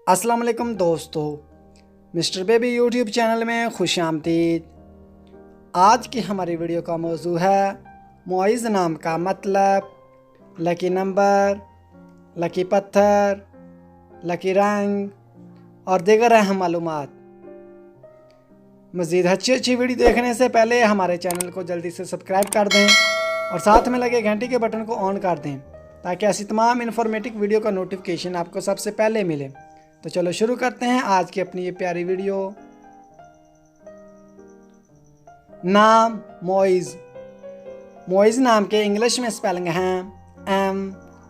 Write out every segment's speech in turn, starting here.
अस्सलाम वालेकुम दोस्तों, मिस्टर बेबी यूट्यूब चैनल में खुश आमदीद। आज की हमारी वीडियो का मौजू है मुइज़ नाम का मतलब, लकी नंबर, लकी पत्थर, लकी रंग और दीगर अहम मालूमात। मज़ीद अच्छी वीडियो देखने से पहले हमारे चैनल को जल्दी से सब्सक्राइब कर दें और साथ में लगे घंटी के बटन को ऑन कर दें ताकि ऐसी तमाम इन्फॉर्मेटिव वीडियो का नोटिफिकेशन आपको सबसे पहले मिले। तो चलो शुरू करते हैं आज की अपनी ये प्यारी वीडियो। नाम मुइज़। मुइज़ नाम के इंग्लिश में स्पेलिंग हैं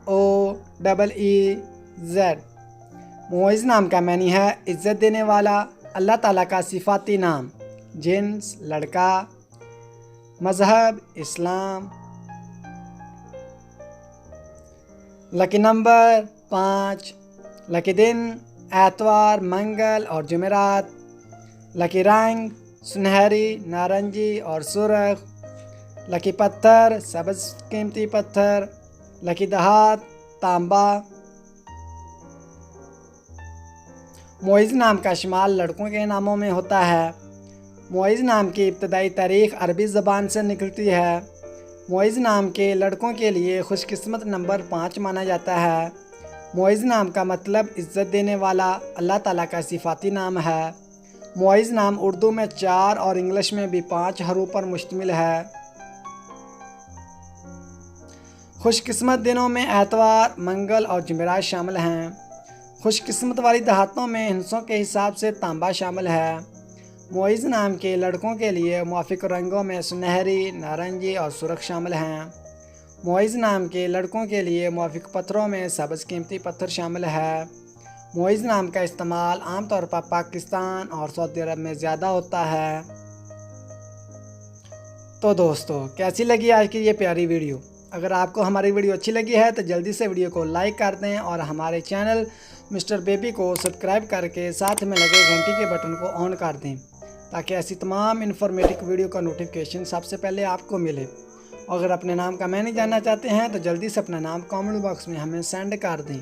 MOEEZ। मुइज़ नाम का मानी है इज़्ज़त देने वाला, अल्लाह ताला का सिफाती नाम। जिन्स लड़का, मज़हब इस्लाम। लकी नंबर 5, लकी दिन एतवार, मंगल और जुमेरात। लकी रंग सुनहरी, नारंगी और सुर्ख। लकी पत्थर सब्ज़ कीमती पत्थर। लकी दहात तांबा। मुइज़ नाम का शुमार लड़कों के नामों में होता है। मुइज़ नाम की इब्तदाई तारीख़ अरबी ज़बान से निकलती है। मुइज़ नाम के लड़कों के लिए खुशकिस्मत नंबर 5 माना जाता है। मुइज़ नाम का मतलब इज़्ज़त देने वाला, अल्लाह ताला का सिफाती नाम है। मुइज़ नाम उर्दू में 4 और इंग्लिश में भी 5 हरूफ पर मुश्तमिल है। खुशकिस्मत दिनों में एतवार, मंगल और जुमेरात शामिल हैं। खुशकिस्मत वाली दहातों में हिस्सों के हिसाब से तांबा शामिल है। मुइज़ नाम के लड़कों के लिए मुवाफ़िक रंगों में सुनहरी, नारंगी और सुर्ख शामिल हैं। मुइज़ नाम के लड़कों के लिए मुवाफ़िक पत्थरों में सब्ज़ कीमती पत्थर शामिल है। मुइज़ नाम का इस्तेमाल आमतौर पर पाकिस्तान और सऊदी अरब में ज़्यादा होता है। तो दोस्तों, कैसी लगी आज की ये प्यारी वीडियो? अगर आपको हमारी वीडियो अच्छी लगी है तो जल्दी से वीडियो को लाइक कर दें और हमारे चैनल मिस्टर बेबी को सब्सक्राइब करके साथ में लगे घंटी के बटन को ऑन कर दें ताकि ऐसी तमाम इन्फॉर्मेटिव वीडियो का नोटिफिकेशन सबसे पहले आपको मिले। अगर अपने नाम का मैंने जानना चाहते हैं तो जल्दी से अपना नाम कमेंट बॉक्स में हमें सेंड कर दें।